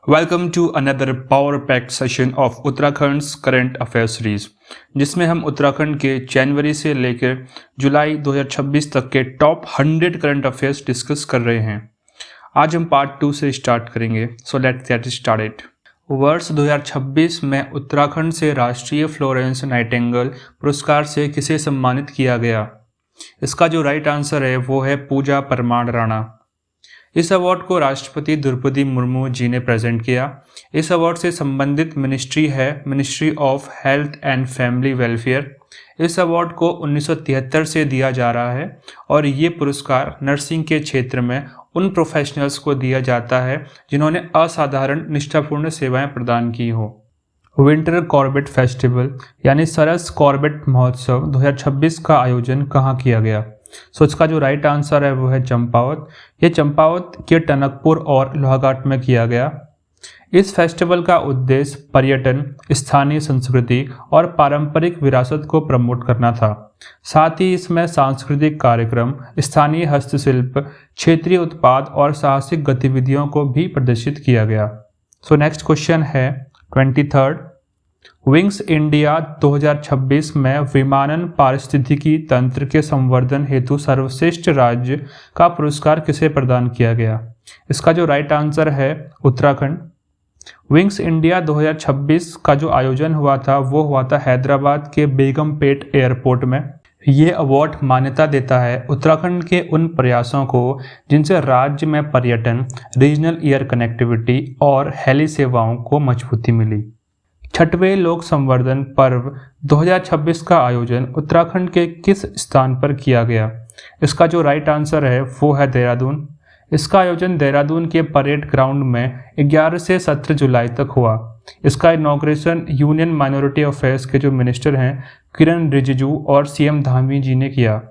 Welcome to another power packed session of Uttarakhand's current affair series, जिसमें हम उत्तराखंड के जनवरी से लेकर जुलाई 2026 तक के टॉप 100 करंट अफेयर्स डिस्कस कर रहे हैं। आज हम पार्ट 2 से स्टार्ट करेंगे, सो लेट्स गेट स्टार्टेड। वर्ष 2026 में उत्तराखंड से राष्ट्रीय फ्लोरेंस नाइटिंगेल पुरस्कार से किसे सम्मानित किया गया? इसका जो राइट आंसर है वो है पूजा परमार राणा। इस अवार्ड को राष्ट्रपति द्रौपदी मुर्मू जी ने प्रेजेंट किया। इस अवार्ड से संबंधित मिनिस्ट्री है ministry of health and family welfare. इस अवार्ड को 1973 से दिया जा रहा है और ये पुरस्कार नर्सिंग के क्षेत्र में उन प्रोफेशनल्स को दिया जाता है जिन्होंने असाधारण निष्ठापूर्ण सेवाएं प्रदान की हो। विंटर कॉर्बेट फेस्टिवल यानी सरस कॉर्बेट महोत्सव 2026 का आयोजन कहाँ किया गया? सो इसका जो राइट आंसर है वो है चंपावत। ये चंपावत के टनकपुर और लोहाघाट में किया गया। इस फेस्टिवल का उद्देश्य पर्यटन, स्थानीय संस्कृति और पारंपरिक विरासत को प्रमोट करना था। साथ ही इसमें सांस्कृतिक कार्यक्रम, स्थानीय हस्तशिल्प, क्षेत्रीय उत्पाद और साहसिक गतिविधियों को भी प्रदर्शित किया गया। सो नेक्स्ट क्वेश्चन है 23rd। विंग्स इंडिया 2026 में विमानन पारिस्थितिकी तंत्र के संवर्धन हेतु सर्वश्रेष्ठ राज्य का पुरस्कार किसे प्रदान किया गया? इसका जो राइट आंसर है उत्तराखंड। विंग्स इंडिया 2026 का जो आयोजन हुआ था वो हुआ था हैदराबाद के बेगमपेट एयरपोर्ट में। ये अवार्ड मान्यता देता है उत्तराखंड के उन प्रयासों को जिनसे राज्य में पर्यटन, रीजनल एयर कनेक्टिविटी और हेली सेवाओं को मजबूती मिली। 6वें लोक संवर्धन पर्व 2026 का आयोजन उत्तराखंड के किस स्थान पर किया गया? इसका जो राइट आंसर है वो है देहरादून। इसका आयोजन देहरादून के परेड ग्राउंड में 11 से 17 जुलाई तक हुआ। इसका इनॉग्रेशन यूनियन माइनॉरिटी अफेयर्स के जो मिनिस्टर हैं किरण रिजिजू और सीएम धामी जी ने किया।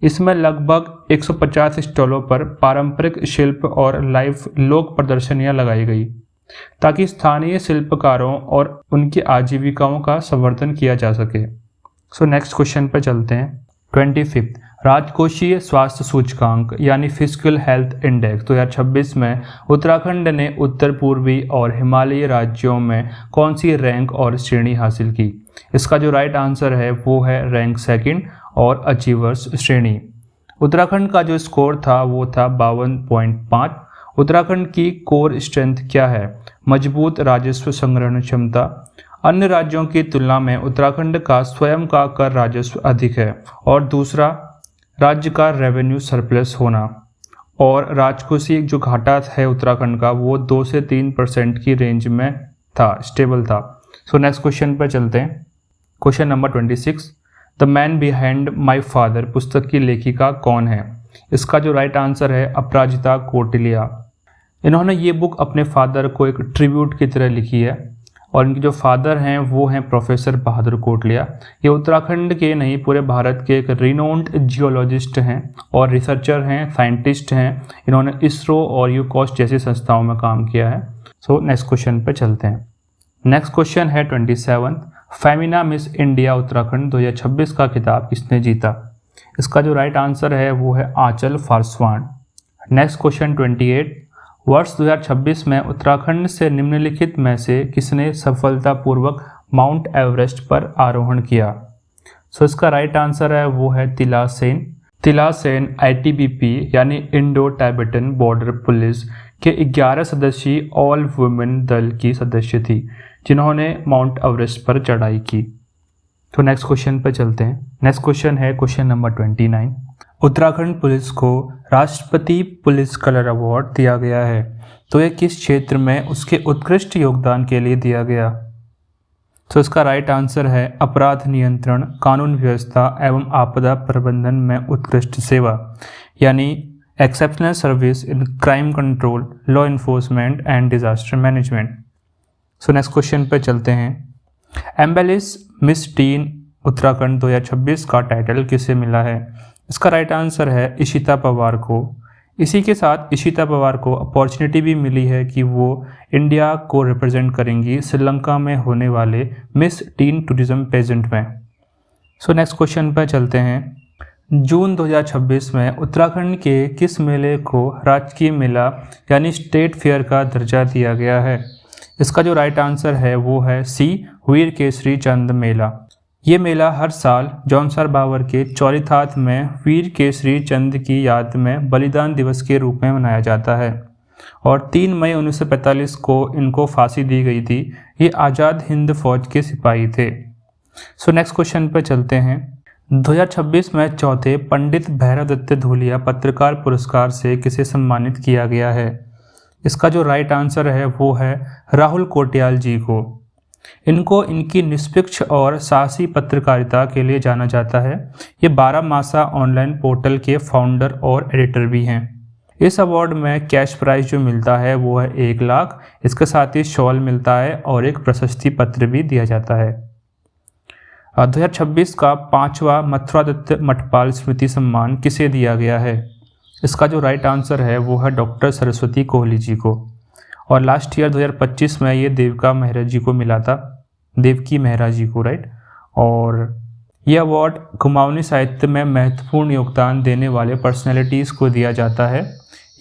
इसमें लगभग 150 स्टॉलों पर पारंपरिक शिल्प और लाइव लोक प्रदर्शनियां लगाई गई ताकि स्थानीय शिल्पकारों और उनकी आजीविकाओं का संवर्धन किया जा सके। सो नेक्स्ट क्वेश्चन पर चलते हैं। 25th राजकोषीय स्वास्थ्य सूचकांक यानी फिजिकल हेल्थ इंडेक्स 2026 में उत्तराखंड ने उत्तर पूर्वी और हिमालयी राज्यों में कौन सी रैंक और श्रेणी हासिल की? इसका जो राइट आंसर है वो है रैंक 2 और अचीवर्स श्रेणी। उत्तराखंड का जो स्कोर था वो था 52.5। उत्तराखंड की कोर स्ट्रेंथ क्या है? मजबूत राजस्व संग्रहण क्षमता। अन्य राज्यों की तुलना में उत्तराखंड का स्वयं का कर राजस्व अधिक है। और दूसरा, राज्य का रेवेन्यू सरप्लस होना। और राजकोषीय जो घाटा है उत्तराखंड का वो 2 से 3% की रेंज में था, स्टेबल था। सो नेक्स्ट क्वेश्चन पर चलते हैं। Question number 26। The man behind my father पुस्तक की लेखिका कौन है? इसका जो राइट आंसर है अपराजिता कौटिल्या। इन्होंने ये बुक अपने फादर को एक ट्रिब्यूट की तरह लिखी है और इनके जो फादर हैं वो हैं प्रोफेसर बहादुर कौटिल्या। ये उत्तराखंड के नहीं पूरे भारत के एक रिनोन्ड जियोलॉजिस्ट हैं और रिसर्चर हैं, साइंटिस्ट हैं। इन्होंने इसरो और यूकॉस्ट जैसी संस्थाओं में काम किया है। सो नेक्स्ट क्वेश्चन पे चलते हैं। नेक्स्ट क्वेश्चन है 27th। Femina miss India Uttarakhand 2026 का खिताब किसने जीता? इसका जो राइट आंसर है वो है आंचल फारसवान। Next question 28। वर्ष 2026 में उत्तराखंड से निम्नलिखित में से किसने सफलतापूर्वक माउंट एवरेस्ट पर आरोहण किया? सो इसका राइट आंसर है वो है तिला सेन। तिला सेन ITBP यानी इंडो टाइबेटन बॉर्डर पुलिस के 11 सदस्यीय ऑल वुमेन दल की सदस्य थी जिन्होंने माउंट एवरेस्ट पर चढ़ाई की। तो नेक्स्ट क्वेश्चन पर चलते हैं। नेक्स्ट क्वेश्चन है क्वेश्चन नंबर 29। उत्तराखंड पुलिस को राष्ट्रपति पुलिस कलर अवार्ड दिया गया है, तो यह किस क्षेत्र में उसके उत्कृष्ट योगदान के लिए दिया गया? तो इसका राइट आंसर है अपराध नियंत्रण, कानून व्यवस्था एवं आपदा प्रबंधन में उत्कृष्ट सेवा यानी exceptional service in crime control, law enforcement and disaster management. So next question पर चलते हैं। एम्बेलिश मिस टीन उत्तराखंड 2026 का टाइटल किसे मिला है? इसका राइट आंसर है इशिता पवार को। इसी के साथ इशिता पवार को अपॉर्चुनिटी भी मिली है कि वो इंडिया को रिप्रेजेंट करेंगी श्रीलंका में होने वाले मिस टीन टूरिज्म पेजेंट में। सो नेक्स्ट क्वेश्चन पर चलते हैं। जून 2026 में उत्तराखंड के किस मेले को राजकीय मेला यानी स्टेट फेयर का दर्जा दिया गया है? इसका जो राइट आंसर है वो है सी, वीर केसरी चंद मेला। ये मेला हर साल जौनसर बावर के चौरीथात में वीर केसरी चंद की याद में बलिदान दिवस के रूप में मनाया जाता है और 3 मई 1945 को इनको फांसी दी गई थी। ये आज़ाद हिंद फौज के सिपाही थे। सो नेक्स्ट क्वेश्चन पे चलते हैं। 2026 में चौथे पंडित भैरवदत्त धूलिया पत्रकार पुरस्कार से किसे सम्मानित किया गया है? इसका जो राइट आंसर है वो है राहुल कोटियाल जी को। इनको इनकी निष्पक्ष और साहसी पत्रकारिता के लिए जाना जाता है। ये 12 मासा ऑनलाइन पोर्टल के फाउंडर और एडिटर भी हैं। इस अवार्ड में कैश प्राइज जो मिलता है वो है 1 लाख। इसके साथ ही शॉल मिलता है और एक प्रशस्ति पत्र भी दिया जाता है। 2026 का 5वां मथुरा दत्त मठपाल स्मृति सम्मान किसे दिया गया है? इसका जो राइट आंसर है वो है डॉक्टर सरस्वती कोहली जी को। और लास्ट ईयर 2025 में ये देवका मेहरा जी को मिला था, देवकी मेहरा जी को, राइट। और ये अवार्ड कुमाऊनी साहित्य में महत्वपूर्ण योगदान देने वाले पर्सनैलिटीज़ को दिया जाता है।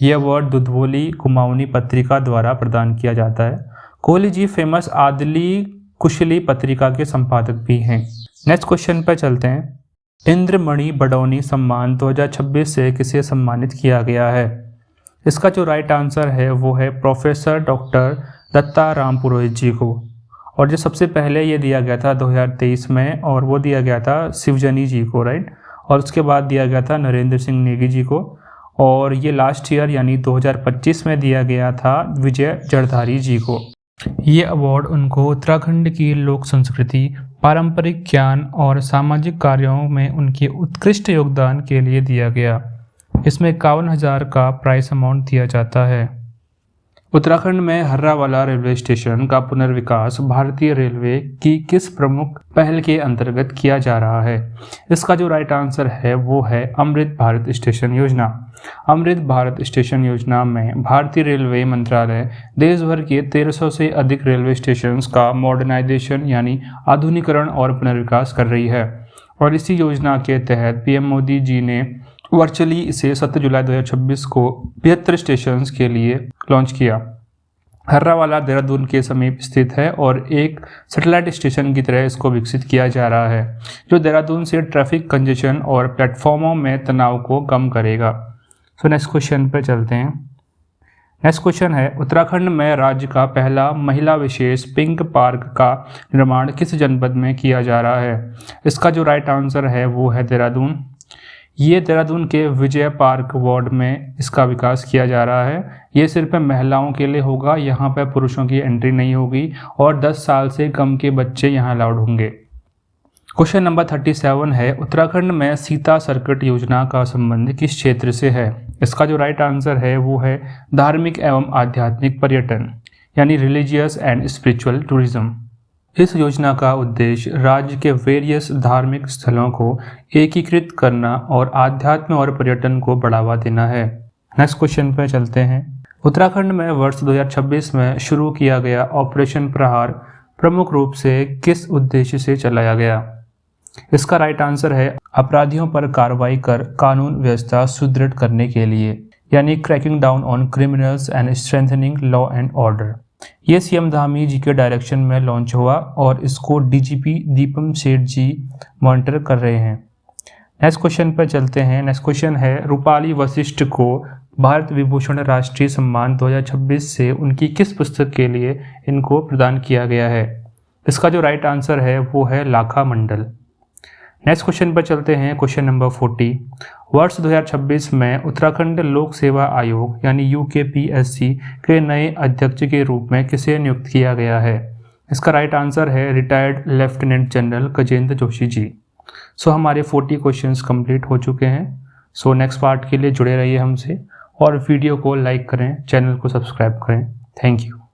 ये अवार्ड दुधवोली कुमाऊनी पत्रिका द्वारा प्रदान किया जाता है। कोहली जी फेमस आदली कुशली पत्रिका के संपादक भी हैं। नेक्स्ट क्वेश्चन पर चलते हैं। इंद्रमणि बडौनी सम्मान 2026 से किसे सम्मानित किया गया है? इसका जो राइट आंसर है वो है प्रोफेसर डॉक्टर दत्ता राम पुरोहित जी को। और जो सबसे पहले ये दिया गया था 2023 में, और वो दिया गया था शिवजनी जी को, राइट। और उसके बाद दिया गया था नरेंद्र सिंह नेगी जी को। और ये लास्ट ईयर यानी 2025 में दिया गया था विजय जड़धारी जी को। ये अवार्ड उनको उत्तराखंड की लोक संस्कृति, पारंपरिक ज्ञान और सामाजिक कार्यों में उनके उत्कृष्ट योगदान के लिए दिया गया। इसमें 51,000 का प्राइस अमाउंट दिया जाता है। उत्तराखंड में हर्रावाला रेलवे स्टेशन का पुनर्विकास भारतीय रेलवे की किस प्रमुख पहल के अंतर्गत किया जा रहा है? इसका जो राइट आंसर है वो है अमृत भारत स्टेशन योजना। अमृत भारत स्टेशन योजना में भारतीय रेलवे मंत्रालय देश भर के 1300 से अधिक रेलवे स्टेशंस का मॉडर्नाइजेशन यानी आधुनिकीकरण और पुनर्विकास कर रही है। और इसी योजना के तहत पीएम मोदी जी ने वर्चुअली इसे 7 जुलाई 2026 को 72 स्टेशंस के लिए लॉन्च किया। हर्रावाला देहरादून के समीप स्थित है और एक सैटेलाइट स्टेशन की तरह इसको विकसित किया जा रहा है, जो देहरादून से ट्रैफिक कंजेशन और प्लेटफॉर्मों में तनाव को कम करेगा। सो नेक्स्ट क्वेश्चन पे चलते हैं। नेक्स्ट क्वेश्चन है, उत्तराखंड में राज्य का पहला महिला विशेष पिंक पार्क का निर्माण किस जनपद में किया जा रहा है? इसका जो राइट आंसर है वो है देहरादून। ये देहरादून के विजय पार्क वार्ड में इसका विकास किया जा रहा है। ये सिर्फ महिलाओं के लिए होगा, यहाँ पर पुरुषों की एंट्री नहीं होगी और 10 साल से कम के बच्चे यहाँ अलाउड होंगे। क्वेश्चन नंबर 37 है, उत्तराखंड में सीता सर्किट योजना का संबंध किस क्षेत्र से है? इसका जो राइट आंसर है वो है धार्मिक एवं आध्यात्मिक पर्यटन यानी रिलीजियस एंड स्पिरिचुअल टूरिज्म। इस योजना का उद्देश्य राज्य के वेरियस धार्मिक स्थलों को एकीकृत करना और आध्यात्म और पर्यटन को बढ़ावा देना है। नेक्स्ट क्वेश्चन पर चलते हैं। उत्तराखंड में वर्ष 2026 में शुरू किया गया ऑपरेशन प्रहार प्रमुख रूप से किस उद्देश्य से चलाया गया? इसका राइट आंसर है अपराधियों पर कार्रवाई कर कानून व्यवस्था सुदृढ़ करने के लिए यानी cracking down on criminals and strengthening law and order. ये सीएम धामी जी के डायरेक्शन में लॉन्च हुआ और इसको डीजीपी दीपम सेठ जी मॉनिटर कर रहे हैं। नेक्स्ट क्वेश्चन पर चलते हैं। नेक्स्ट क्वेश्चन है, रूपाली वशिष्ठ को भारत विभूषण राष्ट्रीय सम्मान 2026 से उनकी किस पुस्तक के लिए इनको प्रदान किया गया है? इसका जो राइट आंसर है वो है लाखा मंडल। नेक्स्ट क्वेश्चन पर चलते हैं। क्वेश्चन नंबर 40, वर्ष 2026 में उत्तराखंड लोक सेवा आयोग यानी यूकेपीएससी के नए अध्यक्ष के रूप में किसे नियुक्त किया गया है? इसका राइट आंसर है retired lieutenant general Gajendra Joshi ji. So हमारे 40 क्वेश्चंस कंप्लीट हो चुके हैं। सो नेक्स्ट पार्ट के लिए जुड़े रहिए हमसे और वीडियो को लाइक करें, चैनल को सब्सक्राइब करें। Thank you.